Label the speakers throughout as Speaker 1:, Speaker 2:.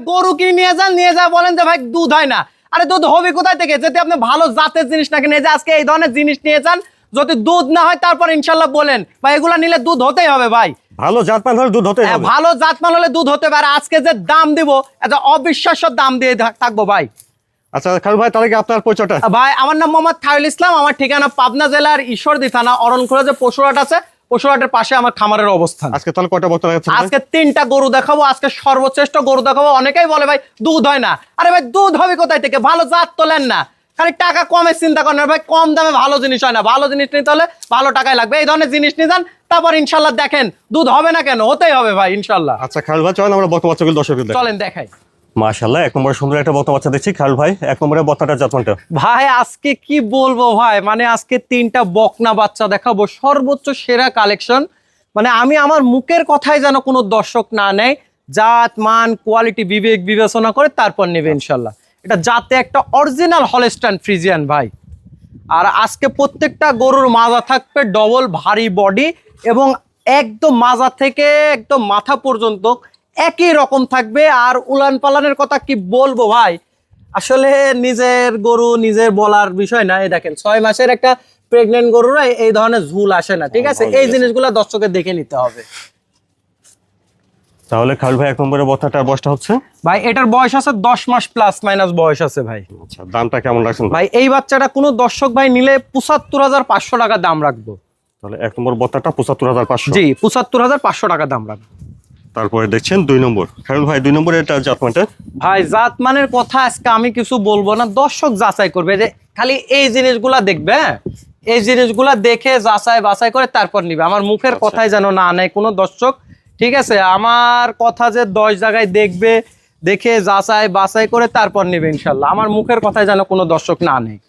Speaker 1: গরু কিনে নিয়ে যা বলেন যে ভাই দুধ হয় না। আরে দুধ হবে কোথায় থেকে? যদি আপনি ভালো জাতের জিনিস না কিনে, যে আজকে এই ধরনের জিনিস নিয়ে যান, যদি দুধ না হয় তারপর ইনশাল্লাহ বলেন ভাই এগুলা নিলে দুধ হতেই হবে ভাই।
Speaker 2: ভালো জাতমান হলে দুধ হতেই হবে।
Speaker 1: ভালো জাতমান হলে দুধ হতে পারে। আজকে যে দাম দিব এটা অবিশ্বাস্য দাম দিয়ে থাকবো ভাই।
Speaker 2: আচ্ছা খায়রুল ভাই, তাহলে কি আপনার পরিচয়টা?
Speaker 1: ভাই আমার নাম মোহাম্মদ খায়রুল ইসলাম, আমার ঠিকানা পাবনা জেলার ঈশ্বরদী থানা অরণখোলা যে পশুরহাট আছে, পশুরহাটের পাশে আমার খামারের অবস্থান।
Speaker 2: আজকে তাহলে কয়টা বক্তা দেখাচ্ছেন?
Speaker 1: আজকে 3টা গরু দেখাবো, আজকে সর্বশ্রেষ্ঠ গরু দেখাবো। অনেকেই বলে ভাই দুধ হয় না। আরে ভাই দুধ হবে কোথায় থেকে? ভালো জাত তোলেন না, খালি টাকা কমে চিন্তা করেন ভাই। কম দামে ভালো জিনিস হয় না, ভালো জিনিস নিতে হলে ভালো টাকায় লাগবে। এই ধরনের জিনিস নিয়ে যান, তারপর ইনশাল্লাহ দেখেন দুধ হবে না কেন, হতেই হবে ভাই ইনশাল্লাহ।
Speaker 2: আচ্ছা খায়রুল ভাই, চলেন আমরা বক্তা বাচ্চাগুলো দর্শকদের দেখাই।
Speaker 1: চলেন দেখাই।
Speaker 2: মাশাআল্লাহ, এক নম্বরে সুন্দর একটা বক্তা বাচ্চা দেখছি। খায়রুল ভাই, এক নম্বরে বক্তাটার জাতমানটা?
Speaker 1: ভাই আজকে কি বলবো ভাই, মানে আজকে 3টা বকনা বাচ্চা দেখাবো, সর্বোচ্চ সেরা কালেকশন। মানে আমি আমার মুখের কথাই যেন কোনো দর্শক না নেয়, জাত মান কোয়ালিটি বিবেক বিবেচনা করে তারপর নেবে ইনশাল্লাহ। এটা জাতে একটা অরিজিনাল হলস্টাইন ফ্রিজিয়ান ভাই। আর আজকে প্রত্যেকটা গরুর মাজা থাকবে ডবল ভারী বডি, এবং একদম মাজা থেকে একদম মাথা পর্যন্ত একই রকম থাকবে। আর উলান পালানের কথা কি বলবো ভাই, আসলে নিজের গরু নিজের বলার বিষয় না। এই দেখেন 6 মাসের একটা প্রেগনেন্ট গরুরা এই ধরনের ঝুল আসে না, ঠিক আছে? এই জিনিসগুলো দর্শকের দেখে নিতে হবে।
Speaker 2: তাহলে খায়রুল ভাই, এক নম্বরে বক্তাটার বয়সটা হচ্ছে?
Speaker 1: ভাই এটার বয়স আছে 10 মাস প্লাস মাইনাস বয়স আছে ভাই।
Speaker 2: আচ্ছা, দামটা কেমন রাখছেন
Speaker 1: ভাই এই বাচ্চাটা কোনো দর্শক ভাই নিলে ৭৫,৫০০ টাকা দাম রাখবো।
Speaker 2: তাহলে এক নম্বর বক্তাটা ৭৫,৫০০?
Speaker 1: জি, ৭৫,৫০০ টাকা দাম রাখবো।
Speaker 2: তারপরে দেখছেন 2 নম্বর। খায়রুল ভাই 2 নম্বরে এটা জাতমানটা?
Speaker 1: ভাই জাতমানের কথা আজকে আমি কিছু বলবো না, দর্শক যাচাই করবে, যে খালি এই জিনিসগুলা দেখবে, এই জিনিসগুলা দেখে যাচাই বাছাই করে তারপর নিবে। আমার মুখের কথাই যেন না নেয় কোনো দর্শক, ঠিক আছে? আমার কথা যে 10 জায়গায় দেখবে, দেখে যাচাই বাছাই করে তারপর নিবে ইনশাল্লাহ। আমার মুখের কথাই যেন কোনো দর্শক না নেয়।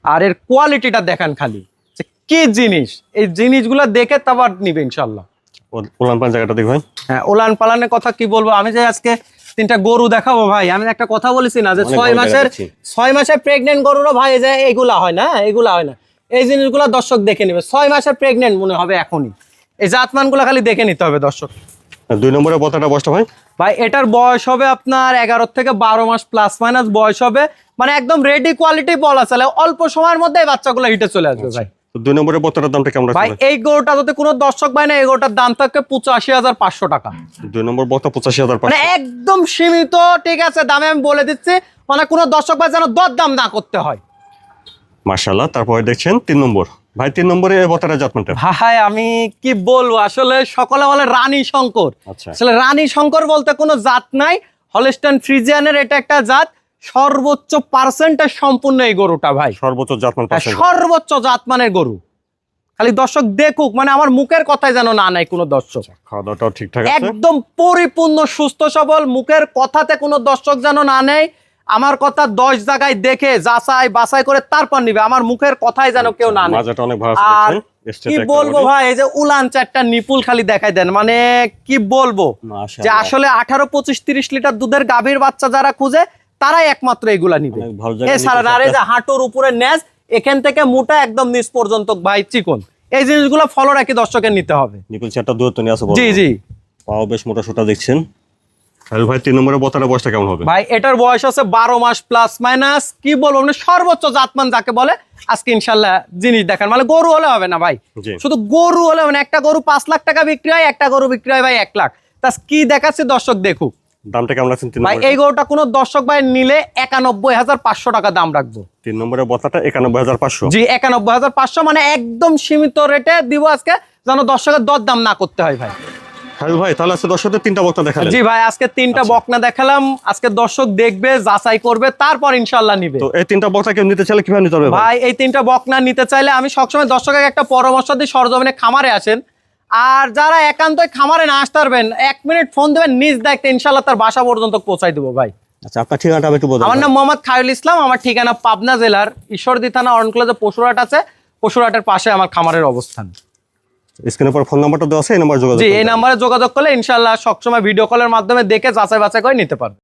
Speaker 1: আর এর কোয়ালিটিটা দেখেন খালি, যে কি জিনিস, এই জিনিসগুলা দেখে তারপর নিবে ইনশাল্লাহ।
Speaker 2: উলান পালান জায়গাটা দেখবেন।
Speaker 1: হ্যাঁ, উলান পালানের কথা কি বলবো, আমি যে আজকে 3টা গরু দেখাবো ভাই, আমি একটা কথা বলেছি না যে 6 মাসের প্রেগনেন্ট গরুরও ভাই যে এগুলা হয় না, এগুলা হয় না। এই জিনিসগুলো দর্শক দেখে নেবে। 6 মাসের প্রেগনেন্ট মনে হবে এখনই। এই জাতমানগুলো খালি দেখে নিতে হবে দর্শক।
Speaker 2: 2 নম্বরে বক্তাটা বয়সটা ভাই?
Speaker 1: ভাই এটার বয়স হবে আপনার 11 থেকে 12 মাস প্লাস মাইনাস বয়স হবে। মানে একদম রেডি কোয়ালিটি বলা চলে, অল্প সময়ের মধ্যে এই বাচ্চাগুলো হিটে চলে আসবে ভাই।
Speaker 2: 2 নম্বরে বক্তাটার দামটা কেমন রাখছেন
Speaker 1: ভাই? এই গরুটা যদি কোনো দর্শক ভাই না, এই গরুটার দাম থাকবে 85,500 টাকা।
Speaker 2: 2 নম্বর বক্তা 85,500?
Speaker 1: মানে একদম সীমিত, ঠিক আছে? দামে আমি বলে দিচ্ছি, মানে কোনো দর্শক ভাই যেন দরদাম না করতে হয়।
Speaker 2: মাশাআল্লাহ। তারপরে দেখছেন 3 নম্বর। ভাই 3 নম্বরে এই বক্তাটার জাতমানটা?
Speaker 1: ভাই আমি কি বলবো, আসলে সকলে বলে রানী শঙ্কর।
Speaker 2: আচ্ছা,
Speaker 1: আসলে রানী শঙ্কর বলতে কোনো জাত নাই, হলস্টাইন ফ্রিজিয়ানের এটা একটা জাত। সর্বোচ্চ পার্সেন্টেজ সম্পূর্ণ এই গরুটা ভাই,
Speaker 2: সর্বোচ্চ জাতমান পাচ্ছেন?
Speaker 1: সর্বোচ্চ জাতমানের গরু। খালি দর্শক দেখুক, মানে আমার মুখের কথাই যেন না নাই কোনো দর্শক।
Speaker 2: খাওয়া দাওয়াটাও ঠিকঠাক আছে?
Speaker 1: একদম পরিপূর্ণ সুস্থ সবল, মুখের কথাতে কোনো দর্শক যেন না নেয়। আমার কথা 10 জায়গায় দেখে যাচাই বাছাই করে তারপর নিবে। আমার মুখের কথাই যেন কেউ না নেয়।
Speaker 2: মাজাটা অনেক ভালো
Speaker 1: আর
Speaker 2: আছে।
Speaker 1: কি বলবো ভাই, এই যে উলান 4টা নিপুল খালি দেখাই দেন, মানে কি বলবো, যে আসলে 18, 25, 30 লিটার দুধের গাভীর বাচ্চা যারা খুঁজে তারাই একমাত্র এগুলা নিবে। এছাড়া আর এই যে হাঁটুর উপরে নেজ, এখান থেকে মোটা একদম নিচ পর্যন্ত ভাই চিকন, এই জিনিসগুলো ফলো রাখি দর্শকের নিতে হবে।
Speaker 2: নিকুল 4টা দুধ তো নিয়ে আসো।
Speaker 1: জি জি।
Speaker 2: পাও বেশ মোটা সোটা দেখছেন। খায়রুল ভাই 3 নম্বরে বক্তাটার বয়সটা কেমন হবে?
Speaker 1: ভাই এটার বয়স আছে 12 মাস প্লাস মাইনাস। কি বলবো, মানে সর্বোচ্চ জাতমান যাকে বলে। আজকে ইনশাল্লাহ জিনিস দেখান, মানে গরু হলে হবে না ভাই, শুধু গরু হলে হবে না। একটা গরু 5 লাখ টাকা বিক্রি হয়, একটা গরু বিক্রি হয় ভাই 1 লাখ। তা কি দেখাচ্ছে দর্শক দেখুক।
Speaker 2: দামটা কেমন রাখছেন?
Speaker 1: ভাই এই গরুটা কোনো দর্শক ভাই নিলে 91,500 টাকা দাম রাখবো।
Speaker 2: 3 নম্বরে বক্তাটা 91,500?
Speaker 1: জি, 91,500, মানে একদম সীমিত রেটে দিব আজকে, যেন দর্শকের দর দাম না করতে হয় ভাই।
Speaker 2: খায়রুল ভাই, তাহলে আজকে দর্শকদের 3টা বক্তা দেখালেন?
Speaker 1: জি ভাই, আজকে 3টা বকনা দেখালাম। আজকে দর্শক দেখবে, যাচাই করবে, তারপর ইনশাল্লাহ নিবে।
Speaker 2: তো এই 3টা বক্তা কেউ নিতে চাইলে কিভাবে নিতে হবে
Speaker 1: ভাই? এই 3টা বকনা নিতে চাইলে আমি সবসময় দর্শকের একটা পরামর্শ দিই, সরজমিনে খামারে আসেন। আর যারা একান্তই খামারে না আসতে পারবেন, 1 মিনিট ফোন দেবেন, নিজ দায়িত্বে ইনশাল্লাহ তার বাসা পর্যন্ত পৌঁছাই দেবো ভাই।
Speaker 2: আচ্ছা, আপনার ঠিকানাটা একটু বলুন।
Speaker 1: আমার নাম মোহাম্মদ খায়রুল ইসলাম, আমার ঠিকানা পাবনা জেলার ঈশ্বরদী থানা অরণখোলা যে পশুরহাট আছে, পশুরহাটের পাশে আমার খামারের অবস্থান।
Speaker 2: স্ক্রিনের পর ফোন নাম্বারটা দেওয়া আছে, এই নাম্বারে যোগাযোগ।
Speaker 1: জি, এই নাম্বারে যোগাযোগ করলে ইনশাল্লাহ সবসময় ভিডিও কলের মাধ্যমে দেখে যাচাই বাছাই করে নিতে পারবে।